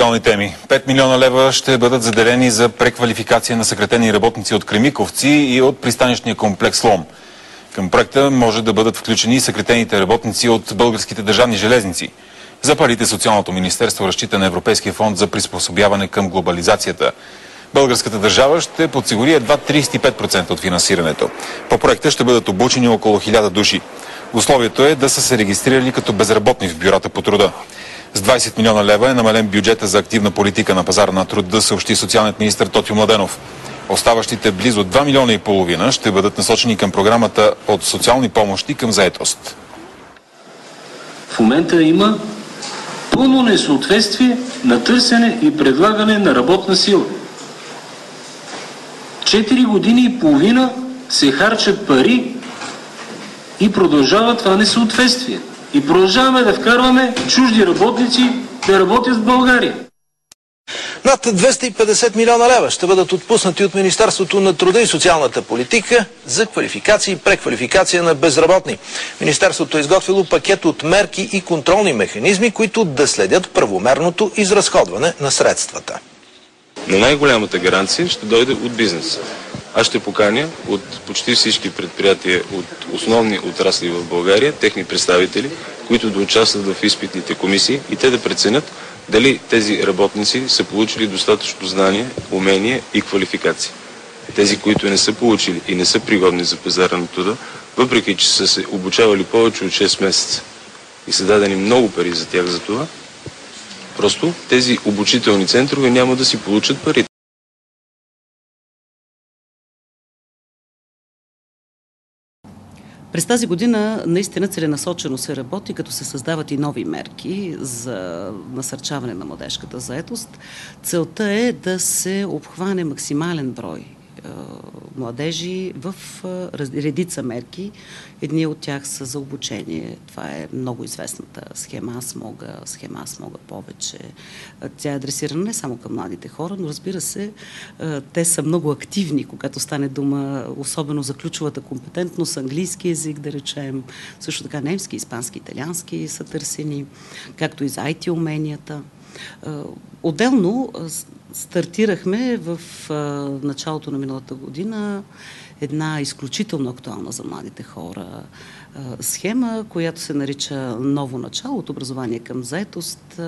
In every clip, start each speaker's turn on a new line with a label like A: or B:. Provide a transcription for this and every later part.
A: актуални теми. 5 милиона лева ще бъдат заделени за преквалификация на съкратени работници от Кремиковци и от пристанищния комплекс Лом. Към проекта може да бъдат включени и съкратените работници от българските държавни железници. За парите Социалното министерство разчита на Европейския фонд за приспособяване към глобализацията. Българската държава ще подсигури едва 35% от финансирането. По проекта ще бъдат обучени около 1000 души. Условието е да са се регистрирали като безработни в бюрата по труда. С 20 милиона лева е намален бюджета за активна политика на пазара на труда, съобщи социалният министър Тотю Младенов. Оставащите близо 2 милиона и половина ще бъдат насочени към програмата от социални помощи към заетост.
B: В момента има пълно несъответствие на търсене и предлагане на работна сила. 4 години и половина се харчат пари и продължава това несъответствие. И продължаваме да вкарваме чужди работници да работят в България.
C: Над 250 милиона лева ще бъдат отпуснати от Министерството на труда и социалната политика за квалификация и преквалификация на безработни. Министерството е изготвило пакет от мерки и контролни механизми, които да следят правомерното изразходване на средствата.
D: Но най-голямата гаранция ще дойде от бизнеса. Аз ще поканя от почти всички предприятия от основни отрасли в България, техни представители, които да участват в изпитните комисии и те да преценят дали тези работници са получили достатъчно знание, умение и квалификация. Тези, които не са получили и не са пригодни за пазара на труда, въпреки че са се обучавали повече от 6 месеца и са дадени много пари за тях за това, просто тези обучителни центрове няма да си получат парите.
E: През тази година наистина целенасочено се работи, като се създават и нови мерки за насърчаване на младежката заетост. Целта е да се обхване максимален брой младежи в редица мерки. Едни от тях са за обучение. Това е много известната схема Аз мога повече. Тя е адресирана не само към младите хора, но разбира се, те са много активни, когато стане дума, особено за ключовата компетентност, английски език, да речем, също така немски, испански, италиански са търсени, както и за IT уменията. Отделно стартирахме в началото на миналата година една изключително актуална за младите хора схема, която се нарича Ново начало от образование към заетост.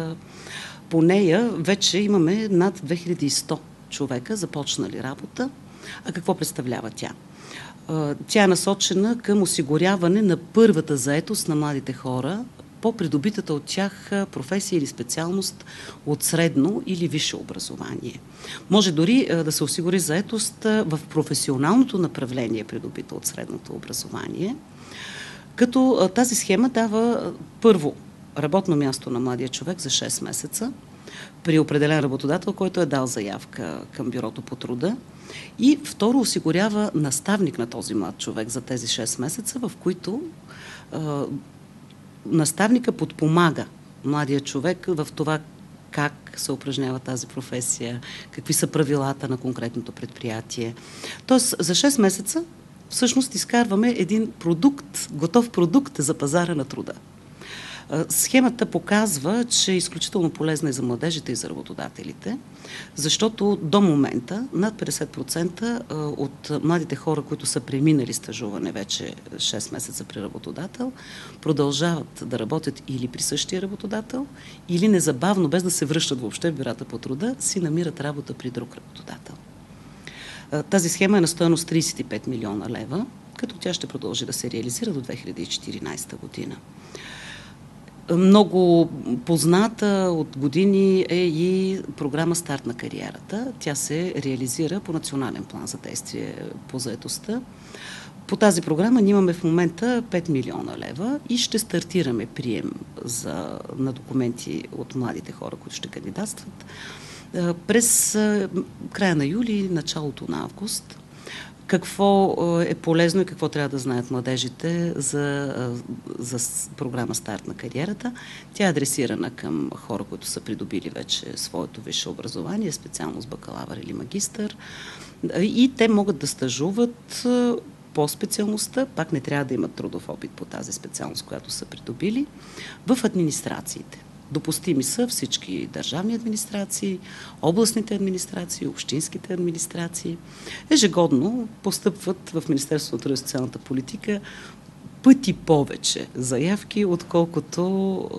E: По нея вече имаме над 2100 човека започнали работа. А какво представлява тя? Тя е насочена към осигуряване на първата заетост на младите хора по придобитата от тях професия или специалност от средно или висше образование. Може дори да се осигури заетост в професионалното направление, придобита от средното образование, като тази схема дава първо работно място на младия човек за 6 месеца при определен работодател, който е дал заявка към бюрото по труда, и второ осигурява наставник на този млад човек за тези 6 месеца, в които наставника подпомага младия човек в това как се упражнява тази професия, какви са правилата на конкретното предприятие. Тоест за 6 месеца всъщност изкарваме един продукт, готов продукт за пазара на труда. Схемата показва, че е изключително полезна и за младежите, и за работодателите, защото до момента над 50% от младите хора, които са преминали стажуване вече 6 месеца при работодател, продължават да работят или при същия работодател, или незабавно, без да се връщат въобще в бюрата по труда, си намират работа при друг работодател. Тази схема е на стойност 35 милиона лева, като тя ще продължи да се реализира до 2014 година. Много позната от години е и програма Старт на кариерата. Тя се реализира по национален план за действие по заетостта. По тази програма ние имаме в момента 5 милиона лева и ще стартираме прием на документи от младите хора, които ще кандидатстват през края на юли, началото на август. Какво е полезно и какво трябва да знаят младежите за програма Старт на кариерата? Тя е адресирана към хора, които са придобили вече своето висше образование, специалност бакалавър или магистър, и те могат да стажуват по специалността, пак не трябва да имат трудов опит по тази специалност, която са придобили, в администрациите. Допустими са всички държавни администрации, областните администрации, общинските администрации. Ежегодно постъпват в Министерството на труда и социалната политика пъти повече заявки, отколкото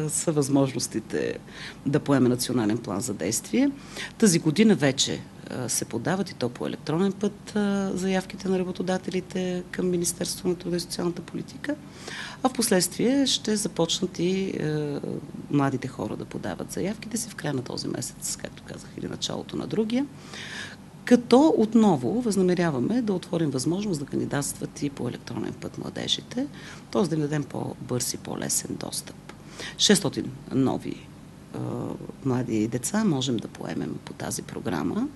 E: са възможностите да поеме национален план за действие. Тази година вече се подават и то по електронен път заявките на работодателите към Министерството на труда и социалната политика, а в последствие ще започнат и младите хора да подават заявките си в края на този месец, както казах, или началото на другия. Като отново възнамеряваме да отворим възможност да кандидатстват и по електронен път младежите, т.е. да им дадем по-бърз и по-лесен достъп. 600 нови млади деца можем да поемем по тази програма,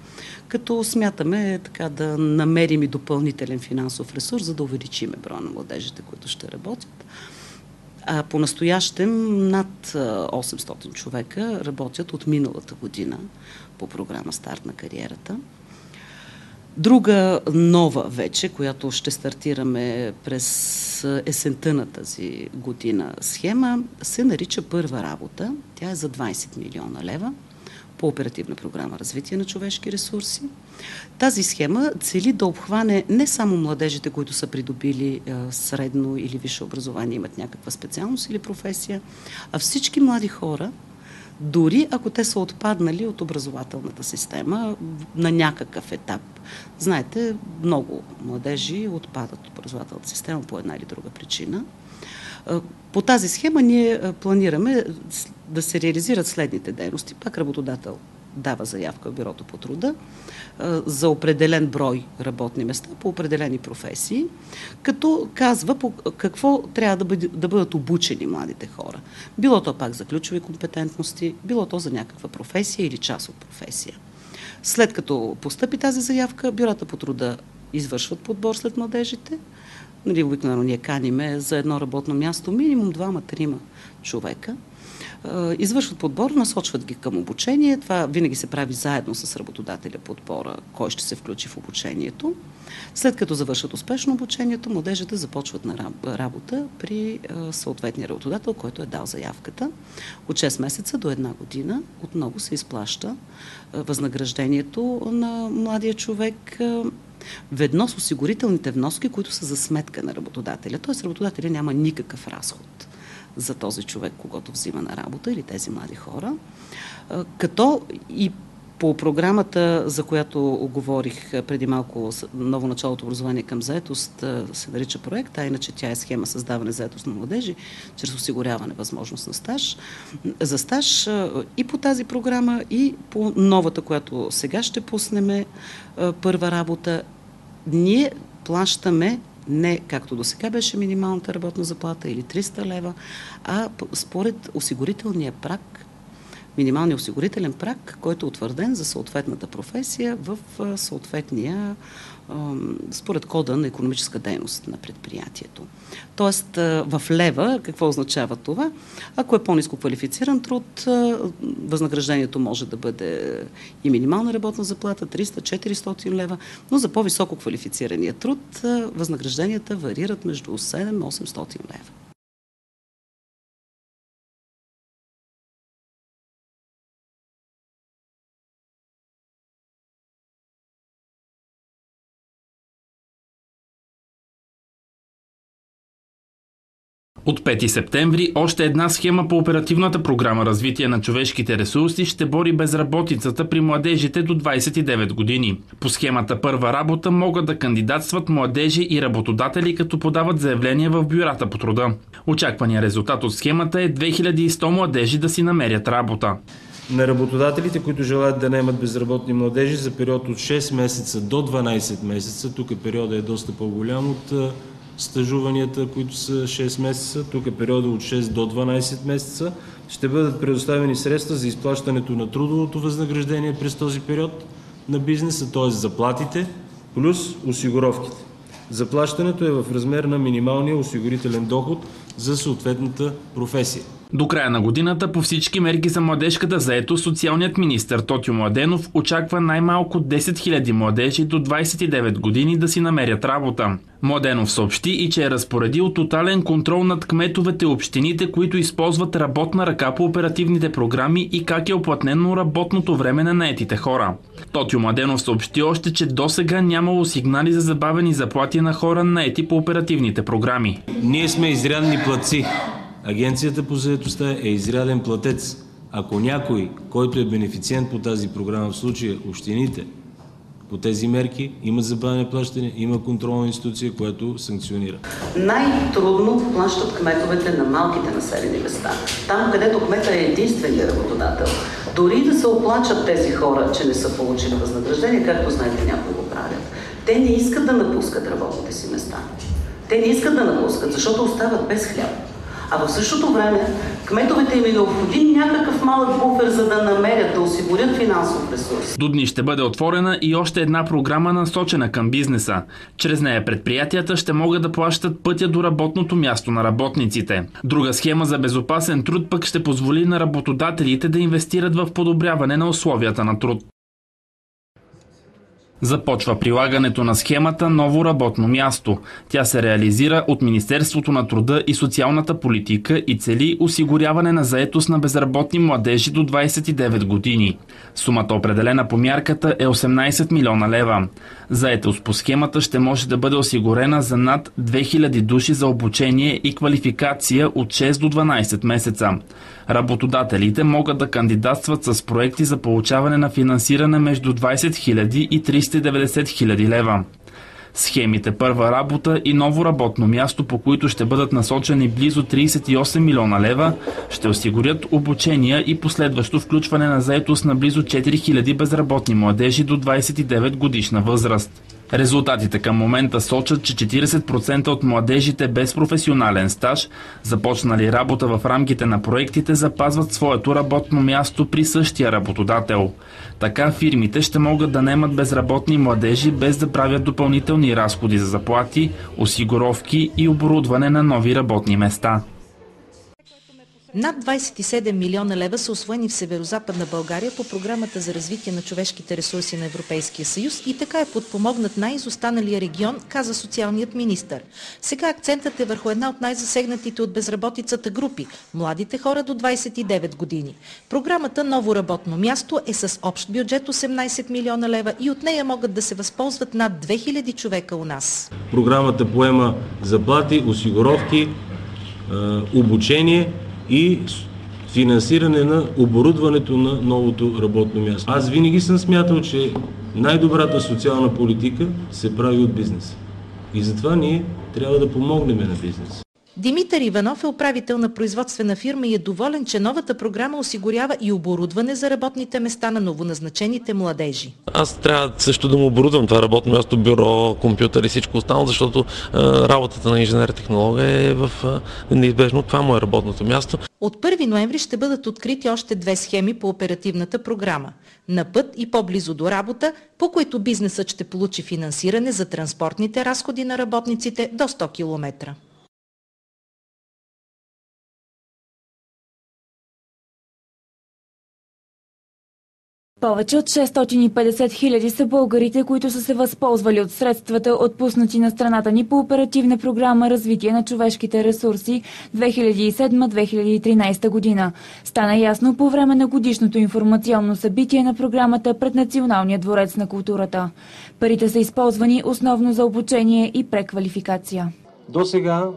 E: като смятаме така да намерим и допълнителен финансов ресурс, за да увеличиме броя на младежите, които ще работят. А по-настоящем над 800 човека работят от миналата година по програма Старт на кариерата. Друга нова вече, която ще стартираме през есента на тази година схема, се нарича Първа работа. Тя е за 20 милиона лева по оперативна програма Развитие на човешки ресурси. Тази схема цели да обхване не само младежите, които са придобили средно или висше образование, имат някаква специалност или професия, а всички млади хора, дори ако те са отпаднали от образователната система на някакъв етап. Знаете, много младежи отпадат от образователната система по една или друга причина. По тази схема ние планираме да се реализират следните дейности. Пак работодател дава заявка в Бюрото по труда за определен брой работни места по определени професии, като казва по какво трябва да бъдат обучени младите хора. Било то пак за ключови компетентности, било то за някаква професия или част от професия. След като постъпи тази заявка, Бюрата по труда извършват подбор след младежите. Обикновено ние каниме за едно работно място минимум 2-3 човека. Извършват подбор, насочват ги към обучение. Това винаги се прави заедно с работодателя подбора, кой ще се включи в обучението. След като завършат успешно обучението, младежите започват на работа при съответния работодател, който е дал заявката. От 6 месеца до 1 година отново се изплаща възнаграждението на младия човек ведно с осигурителните вноски, които са за сметка на работодателя. Т.е. работодателя няма никакъв разход за този човек, когато взима на работа, или тези млади хора. Като и по програмата, за която говорих преди малко, ново начало от образование към заетост, се нарича проект, а иначе тя е схема създаване заетост на младежи, чрез осигуряване възможност на стаж. За стаж и по тази програма, и по новата, която сега ще пуснем, Първа работа, ние плащаме не както до сега беше минималната работна заплата или 300 лева, а според осигурителния праг, минималния осигурителен праг, който е утвърден за съответната професия в съответния, според кода на икономическа дейност на предприятието. Тоест, в лева, какво означава това? Ако е по-ниско квалифициран труд, възнаграждението може да бъде и минимална работна заплата, 300-400 лева, но за по-високо квалифицирания труд възнагражденията варират между 700-800 лева.
F: От 5 септември още една схема по оперативната програма Развитие на човешките ресурси ще бори безработицата при младежите до 29 години. По схемата Първа работа могат да кандидатстват младежи и работодатели, като подават заявления в бюрата по труда. Очакваният резултат от схемата е 2100 младежи да си намерят работа.
G: На работодателите, които желаят да наемат безработни младежи за период от 6 месеца до 12 месеца, тук периода е доста по-голям от стажуванията, които са 6 месеца, тук е периода от 6 до 12 месеца, ще бъдат предоставени средства за изплащането на трудовото възнаграждение през този период на бизнеса, т.е. заплатите плюс осигуровките. Заплащането е в размер на минималния осигурителен доход за съответната професия.
F: До края на годината по всички мерки за младежката заетост социалният министър Тотю Младенов очаква най-малко 10 000 младежи до 29 години да си намерят работа. Младенов съобщи и че е разпоредил тотален контрол над кметовете и общините, които използват работна ръка по оперативните програми и как е оплатнено работното време на наетите хора. Тотю Младенов съобщи още, че досега нямало сигнали за забавени заплати на хора наети по оперативните програми.
G: Ние сме изрядни платци. Агенцията по заетостта е изряден платец. Ако някой, който е бенефициент по тази програма, в случая общините, по тези мерки има забавяне плащане, има контролна институция, която санкционира.
E: Най-трудно плащат кметовете на малките населени места. Там, където кмета е единственият работодател. Дори да се оплачат тези хора, че не са получили възнаграждение, както знаете, някои го правят. Те не искат да напускат работните си места. Те не искат да напускат, защото остават без хляб. А в същото време кметовете им е необходим някакъв малък буфер, за да намерят, да осигурят финансов ресурс.
F: До дни ще бъде отворена и още една програма, насочена към бизнеса. Чрез нея предприятията ще могат да плащат пътя до работното място на работниците. Друга схема за безопасен труд пък ще позволи на работодателите да инвестират в подобряване на условията на труд. Започва прилагането на схемата Ново работно място. Тя се реализира от Министерството на труда и социалната политика и цели осигуряване на заетост на безработни младежи до 29 години. Сумата, определена по мярката, е 18 милиона лева. Заетост по схемата ще може да бъде осигурена за над 2000 души за обучение и квалификация от 6 до 12 месеца. Работодателите могат да кандидатстват с проекти за получаване на финансиране между 20 000 и 390 000 лева. Схемите Първа работа и Ново работно място, по които ще бъдат насочени близо 38 милиона лева, ще осигурят обучения и последващо включване на заетост на близо 4000 безработни младежи до 29 годишна възраст. Резултатите към момента сочат, че 40% от младежите без професионален стаж, започнали работа в рамките на проектите, запазват своето работно място при същия работодател. Така фирмите ще могат да наемат безработни младежи без да правят допълнителни разходи за заплати, осигуровки и оборудване на нови работни места.
H: Над 27 милиона лева са усвоени в Северозападна България по програмата за развитие на човешките ресурси на Европейския съюз и така е подпомогнат най-изостаналия регион, каза социалният министър. Сега акцентът е върху една от най-засегнатите от безработицата групи – младите хора до 29 години. Програмата Ново работно място е с общ бюджет 18 милиона лева и от нея могат да се възползват над 2000 човека у нас.
G: Програмата поема заплати, осигуровки, обучение и финансиране на оборудването на новото работно място. Аз винаги съм смятал, че най-добрата социална политика се прави от бизнеса. И затова ние трябва да помогнем на бизнеса.
H: Димитър Иванов е управител на производствена фирма и е доволен, че новата програма осигурява и оборудване за работните места на новоназначените младежи.
I: Аз трябва също да му оборудвам това работно място, бюро, компютър и всичко останало, защото работата на инженер-технолога е неизбежно. Това му е работното място.
H: От 1 ноември ще бъдат открити още 2 схеми по оперативната програма. На път и по-близо до работа, по които бизнесът ще получи финансиране за транспортните разходи на работниците до 100 км.
J: Повече от 650 хиляди са българите, които са се възползвали от средствата, отпуснати на страната ни по оперативна програма Развитие на човешките ресурси 2007-2013 година. Стана ясно по време на годишното информационно събитие на програмата пред Националния дворец на културата. Парите са използвани основно за обучение и преквалификация.
G: До сега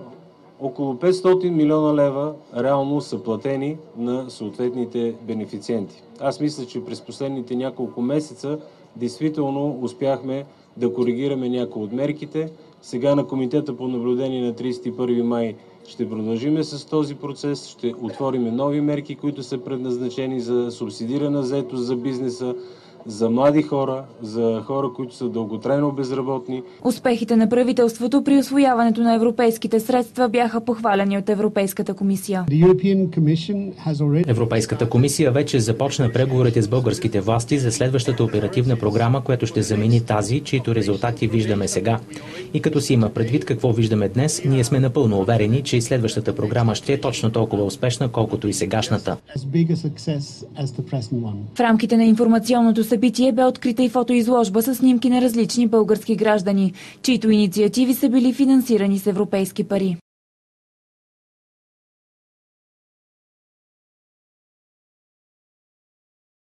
G: около 500 милиона лева реално са платени на съответните бенефициенти. Аз мисля, че през последните няколко месеца действително успяхме да коригираме някои от мерките. Сега на Комитета по наблюдение на 31 май ще продължиме с този процес, ще отвориме нови мерки, които са предназначени за субсидирана заетост за бизнеса, за млади хора, за хора, които са дълготрайно безработни.
J: Успехите на правителството при усвояването на европейските средства бяха похвалени от Европейската комисия.
K: Европейската комисия вече започна преговорите с българските власти за следващата оперативна програма, която ще замени тази, чието резултати виждаме сега. И като си има предвид какво виждаме днес, ние сме напълно уверени, че и следващата програма ще е точно толкова успешна, колкото и сегашната.
J: В рамките на информационното събитие бе открита и фотоизложба с снимки на различни български граждани, чието инициативи са били финансирани с европейски пари.